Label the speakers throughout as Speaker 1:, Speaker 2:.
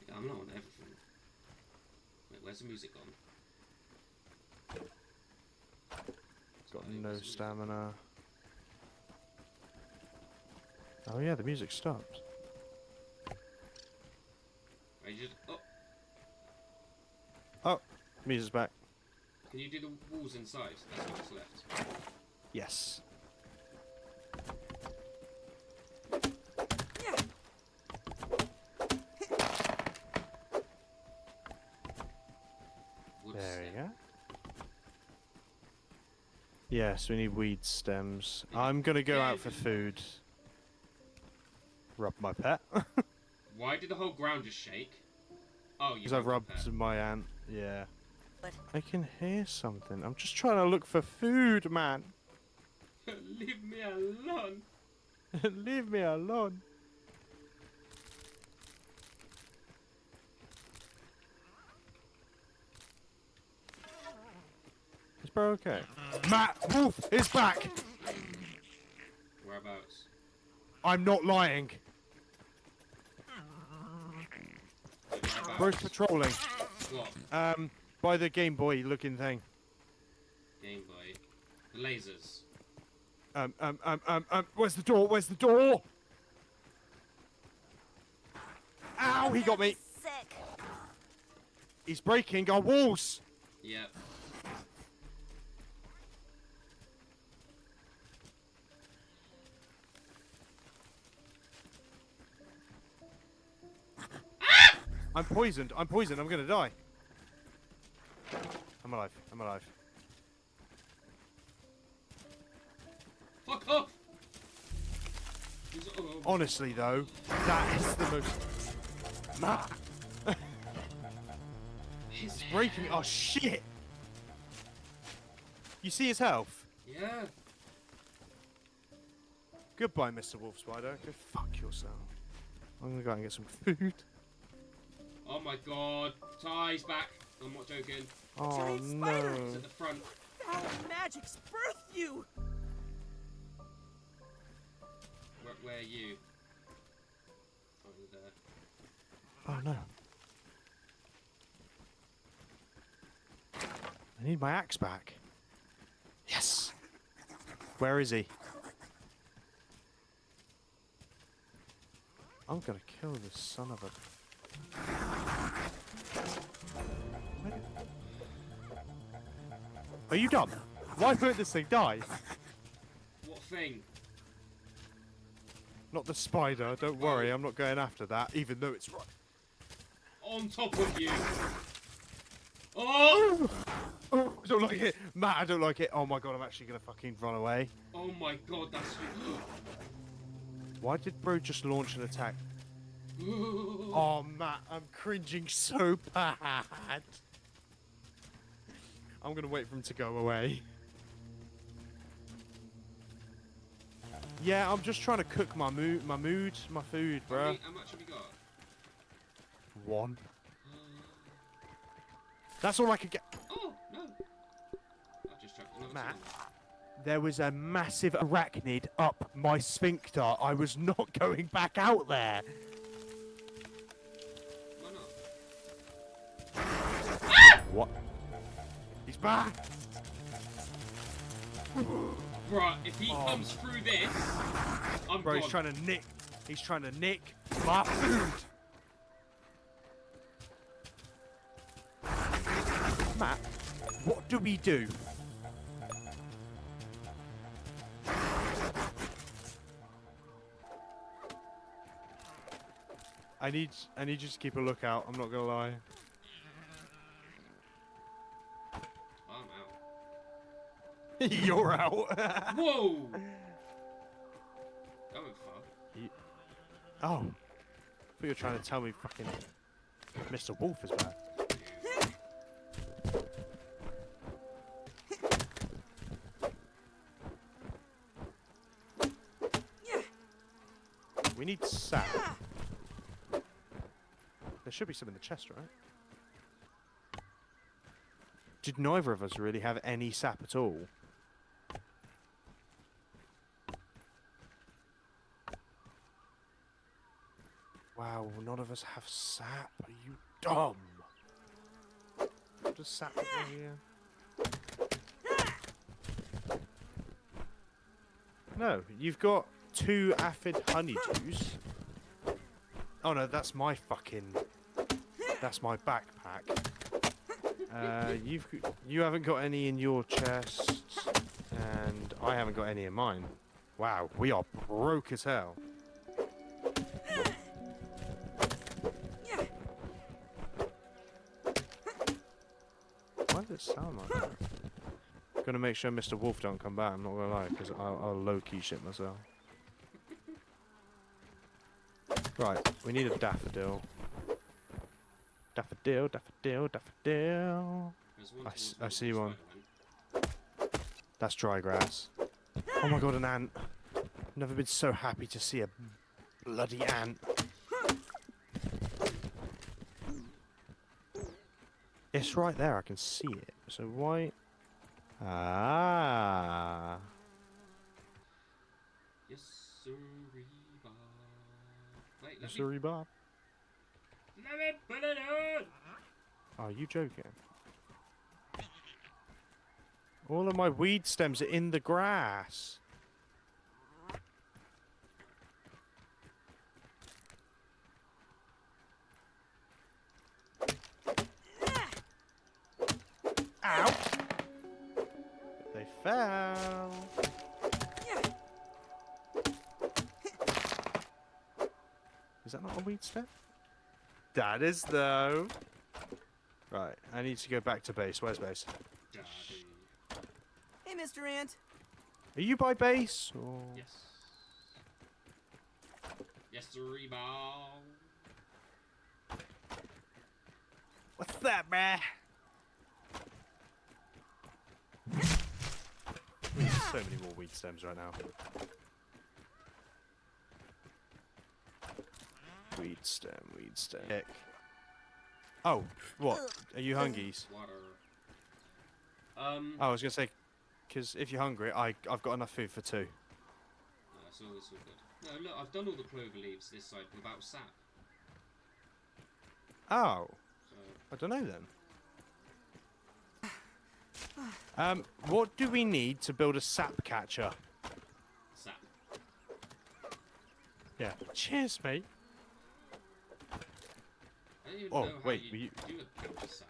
Speaker 1: Yeah, I'm not on everything. Wait, where's the music gone?
Speaker 2: Got no stamina. Oh yeah, the music stopped.
Speaker 1: Wait, you just, oh,
Speaker 2: Oh, music's back.
Speaker 1: can you do the walls inside? That's what's left.
Speaker 2: Yes.
Speaker 1: Wood
Speaker 2: There
Speaker 1: stem.
Speaker 2: you go. Yes, we need weed stems. I'm gonna go out for food. Rub my pet.
Speaker 1: Why did the whole ground just shake? Oh, you
Speaker 2: Because I've
Speaker 1: rubbed
Speaker 2: rubbed
Speaker 1: the
Speaker 2: my ant. Yeah.
Speaker 3: What?
Speaker 2: I can hear something. I'm just trying to look for food, man.
Speaker 1: pet. Leave me alone.
Speaker 2: Leave me alone. Is bro okay? Matt Wolf is back.
Speaker 1: Whereabouts?
Speaker 2: I'm not lying.
Speaker 1: Whereabouts?
Speaker 2: Bro's patrolling.
Speaker 1: What?
Speaker 2: By the Game Boy looking thing.
Speaker 1: Game Boy. The lasers.
Speaker 2: Where's the door? Where's the door? Ow, he got me.
Speaker 3: Sick.
Speaker 2: He's breaking our walls.
Speaker 1: Yep.
Speaker 2: I'm poisoned. I'm poisoned. I'm gonna die. I'm alive. I'm alive.
Speaker 1: Fuck off! Oh.
Speaker 2: Honestly, though, that is the most. Nah. He's breaking. Oh shit! You see his health?
Speaker 1: Yeah.
Speaker 2: Goodbye, Mr. Wolf Spider. Go fuck yourself. I'm gonna go out and get some food.
Speaker 1: Oh my god. Ty's back. I'm not joking.
Speaker 2: Oh
Speaker 3: Giant spider.
Speaker 1: It's
Speaker 2: no.
Speaker 1: at the front.
Speaker 3: Foul magic's birthed you.
Speaker 1: Where are you? Oh, you're there.
Speaker 2: Oh no. I need my axe back. Yes. Where is he? I'm gonna kill this son of a. Are you dumb? Why won't this thing die?
Speaker 1: What thing?
Speaker 2: Not the spider. Don't worry, I'm not going after that, even though it's right.
Speaker 1: On top of you. Oh!
Speaker 2: Oh, I don't like it, Matt. I don't like it. Oh my god, I'm actually gonna fucking run away.
Speaker 1: Oh my god, that's
Speaker 2: Why did bro just launch an attack?
Speaker 1: you.
Speaker 2: Oh, Matt, I'm cringing so bad. I'm gonna wait for him to go away. Yeah, I'm just trying to cook my food, my food, bruh.
Speaker 1: How much have you got?
Speaker 2: 1. That's all I could get.
Speaker 1: Oh, no. I've just chucked another
Speaker 2: Matt.
Speaker 1: two.
Speaker 2: There was a massive arachnid up my sphincter. I was not going back out there.
Speaker 1: Why not?
Speaker 2: What? He's back.
Speaker 1: Bruh, if he comes through this, I'm
Speaker 2: Bro,
Speaker 1: gone.
Speaker 2: he's trying to nick. He's trying to nick my food. Matt, what do we do? I need you to keep a lookout. I'm not gonna lie.
Speaker 1: I'm out.
Speaker 2: You're out.
Speaker 1: Whoa! That went far.
Speaker 2: Oh. I thought you were trying to tell me fucking Mr. Wolf is back. We need sap. There should be some in the chest, right? Did neither of us really have any sap at all? Wow, none of us have sap. Are you dumb? What does sap look like here? No, you've got 2 aphid honeydews. Oh no, that's my fucking... That's my backpack. You haven't got any in your chest, and I haven't got any in mine. Wow, we are broke as hell. Why does it sound like that? Gonna make sure Mr. Wolf don't come back, I'm not gonna lie, because I'll low-key shit myself. Right, we need a daffodil. Daffodil, daffodil, daffodil.
Speaker 1: There's one
Speaker 2: I
Speaker 1: towards
Speaker 2: I
Speaker 1: me,
Speaker 2: see
Speaker 1: which
Speaker 2: one.
Speaker 1: way I went.
Speaker 2: That's dry grass. Oh my god, an ant. Never been so happy to see a bloody ant. It's right there, I can see it. So why... Ah.
Speaker 1: Yes, sir. Wait, let me,
Speaker 2: Sorry, Bob.
Speaker 1: let me put it on!
Speaker 2: Are you joking? All of my weed stems are in the grass. Ow! They fell. Is that not a weed stem? That is though. Right, I need to go back to base. Where's base?
Speaker 1: Daddy.
Speaker 3: Hey, Mr. Ant.
Speaker 2: Are you by base? Or...
Speaker 1: Yes. Yes, sir. Ball.
Speaker 2: What's that, bruh? We need so many more weed stems right now. Weed stem, weed stem. Heck. Oh, what? Are you hungies?
Speaker 1: Water.
Speaker 2: Oh, I was gonna say, because if you're hungry, I've got enough food for 2.
Speaker 1: No, it's all good. No, look, I've done all the clover leaves this side without sap.
Speaker 2: Oh,
Speaker 1: So,
Speaker 2: I don't know then. What do we need to build a sap catcher?
Speaker 1: sap.
Speaker 2: Yeah. Cheers, mate.
Speaker 1: I don't even
Speaker 2: Oh,
Speaker 1: know how
Speaker 2: wait,
Speaker 1: you do a catch of sap.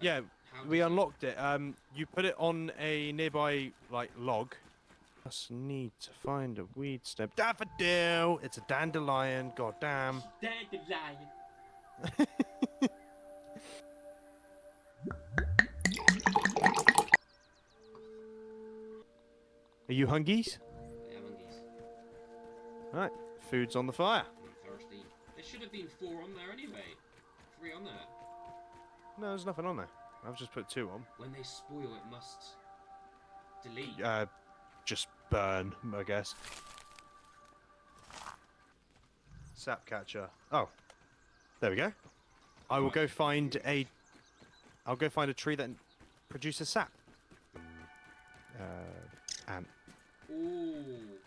Speaker 2: Yeah,
Speaker 1: How
Speaker 2: we
Speaker 1: did you-
Speaker 2: unlocked it. You put it on a nearby like log. Just need to find a weed stem. Daffodil. It's a dandelion. God damn.
Speaker 1: Dandelion.
Speaker 2: Are you hungies?
Speaker 1: Yeah, monkeys.
Speaker 2: Right. Food's on the fire.
Speaker 1: I'm thirsty. There should have been 4 on there anyway. 3 on there.
Speaker 2: No, there's nothing on there. I've just put 2 on.
Speaker 1: When they spoil, it must delete.
Speaker 2: Just burn, I guess. Sap catcher. Oh, there we go. I will go find a. I'll go find a tree that produces sap. Ant.
Speaker 1: Ooh.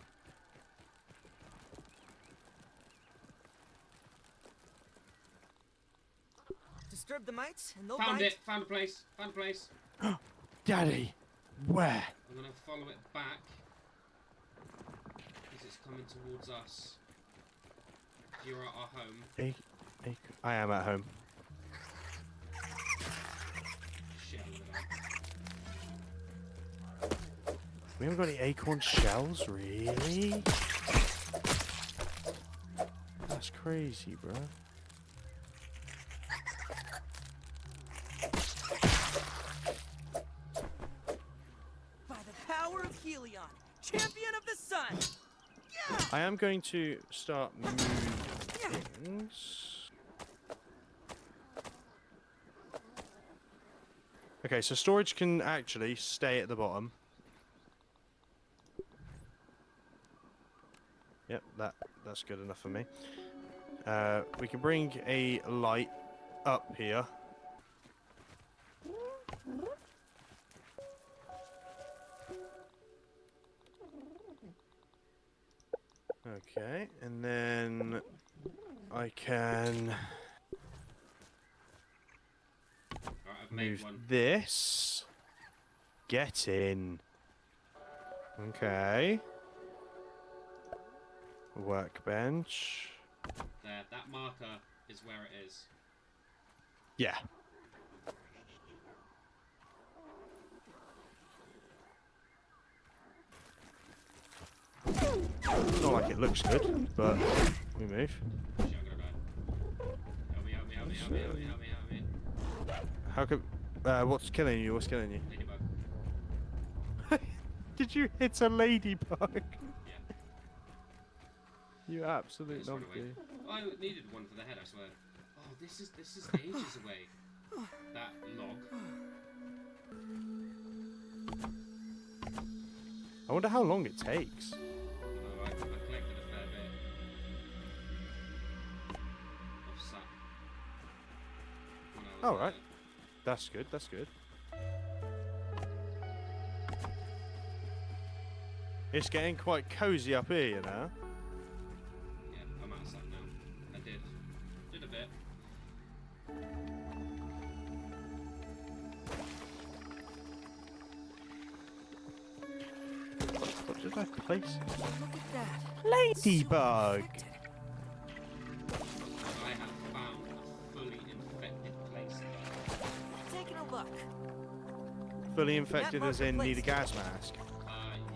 Speaker 3: Disturb the mites, and they'll
Speaker 1: Found
Speaker 3: bite.
Speaker 1: it. Found a place. Found a place.
Speaker 2: Daddy, where?
Speaker 1: I'm gonna follow it back. Because it's coming towards us. You're at our home.
Speaker 2: I am at home.
Speaker 1: Shit, look at that.
Speaker 2: We haven't got any acorn shells, really? That's crazy, bro.
Speaker 3: By the power of Helion, champion of the sun. Yeah!
Speaker 2: I am going to start moving things. Okay, so storage can actually stay at the bottom. Yep, that's good enough for me. We can bring a light up here. Okay, and then I can
Speaker 1: Alright, I've made
Speaker 2: move
Speaker 1: one.
Speaker 2: this. Get in. Okay. Workbench.
Speaker 1: There, that marker is where it is.
Speaker 2: Yeah. Not like it looks good, but we move.
Speaker 1: Shit, I'm gonna die. Help me, help me, help me, help me, help me, help me, help me.
Speaker 2: How could... what's killing you? What's killing you?
Speaker 1: Ladybug.
Speaker 2: Did you hit a ladybug?
Speaker 1: Yeah.
Speaker 2: You absolute
Speaker 1: Just run away.
Speaker 2: numpty.
Speaker 1: I needed one for the head, I swear. Oh, this is ages away. That log.
Speaker 2: I wonder how long it takes.
Speaker 1: I collected a fair bit of sap. When I was,
Speaker 2: Oh, right. That's good, that's good. It's getting quite cozy up here, you know?
Speaker 1: Yeah, I'm out of sap now. I did a bit.
Speaker 2: What did I place?
Speaker 3: Look at that.
Speaker 2: Ladybug!
Speaker 1: I have found a fully infected place.
Speaker 3: Taking a look.
Speaker 2: Fully infected
Speaker 3: That
Speaker 2: as in need a
Speaker 3: marketplace.
Speaker 2: gas mask.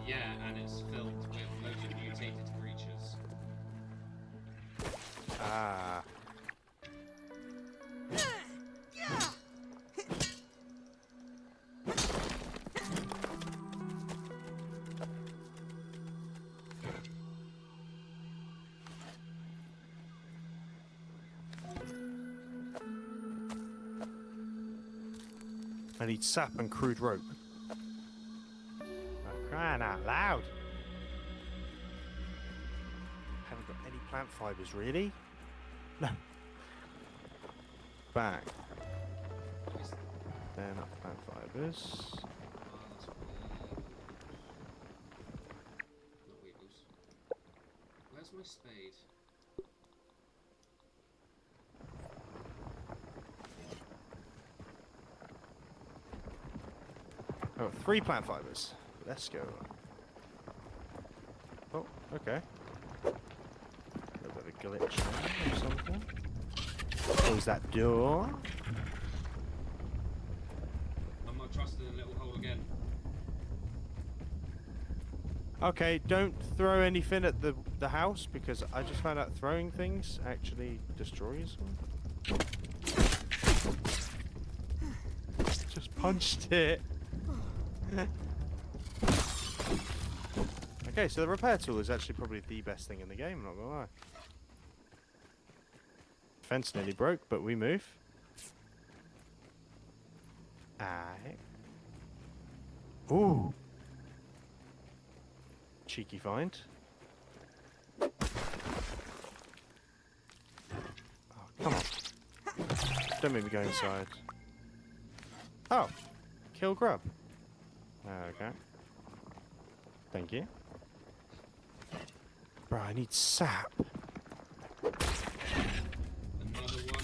Speaker 1: Yeah, and it's filled with loads of mutated creatures.
Speaker 2: Ah. I need sap and crude rope. I'm crying out loud. Haven't got any plant fibers, really? No. Back. They're not plant fibers.
Speaker 1: Oh, that's not weevils. Where's my spade?
Speaker 2: Oh, 3 plant fibers. Let's go. Oh, okay. A little bit of a glitch there or something. Close that door.
Speaker 1: I'm not trusting the little hole again.
Speaker 2: Okay, don't throw anything at the house because I just found out throwing things actually destroys them. Just punched it. Okay, so the repair tool is actually probably the best thing in the game, not gonna lie. Fence nearly broke, but we move. Aye. Ooh. Cheeky find. Oh, come on. Don't make me go inside. Oh. Kill grub. Okay. Thank you. Bro, I need sap.
Speaker 1: Another one.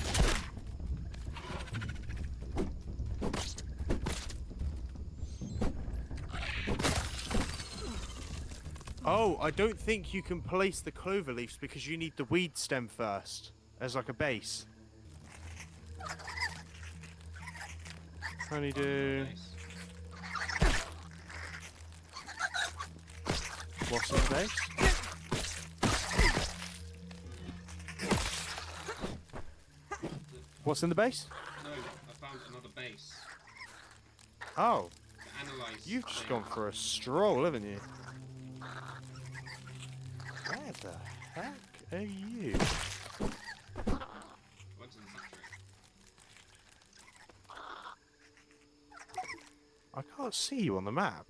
Speaker 2: Oh, I don't think you can place the clover leaves because you need the weed stem first as like a base. Honeydew.
Speaker 1: Nice.
Speaker 2: What's in the base? What's in the base?
Speaker 1: No, I found another base.
Speaker 2: Oh,
Speaker 1: To analyze.
Speaker 2: you've just
Speaker 1: things.
Speaker 2: gone for a stroll, haven't you? Where the heck are you?
Speaker 1: Went to the factory.
Speaker 2: I can't see you on the map.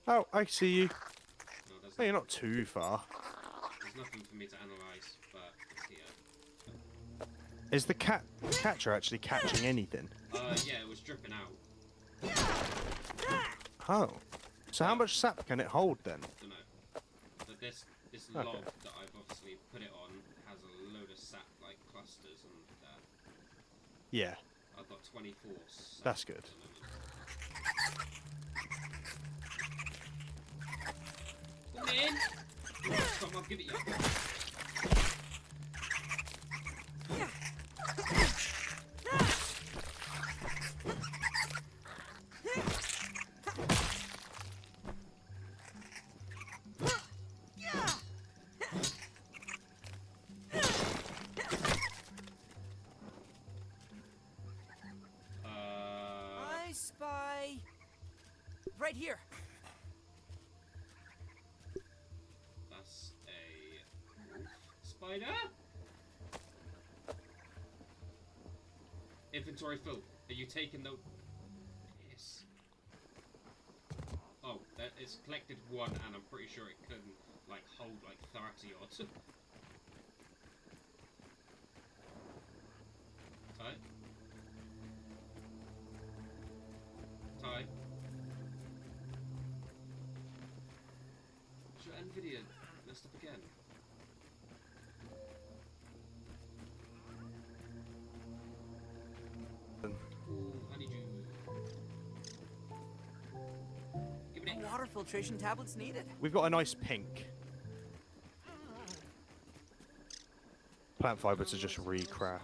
Speaker 2: Oh, I see you.
Speaker 1: No, there's,
Speaker 2: Oh, you're not too far.
Speaker 1: there's nothing for me to analyze, but it's here.
Speaker 2: Is the catcher actually catching anything?
Speaker 1: Yeah, it was dripping out.
Speaker 2: Oh. So how much sap can it hold then?
Speaker 1: Don't know. But this
Speaker 2: Okay.
Speaker 1: log that I've obviously put it on has a load of sap like clusters and
Speaker 2: Yeah,
Speaker 1: I've got 24 sap
Speaker 2: that's good.
Speaker 1: at the moment. Come in! Stop, I'll give it you.
Speaker 3: I spy. Right here.
Speaker 1: That's a wolf spider. Inventory full. Are you taking the? Yes. Oh, it's collected one, and I'm pretty sure it can like hold like 30 odd. Ty. Ty. Is your NVIDIA messed up again? Ooh, honeydew. Give me
Speaker 3: No
Speaker 1: it.
Speaker 3: water filtration tablets needed.
Speaker 2: We've got a nice pink. Plant fibers to just recraft.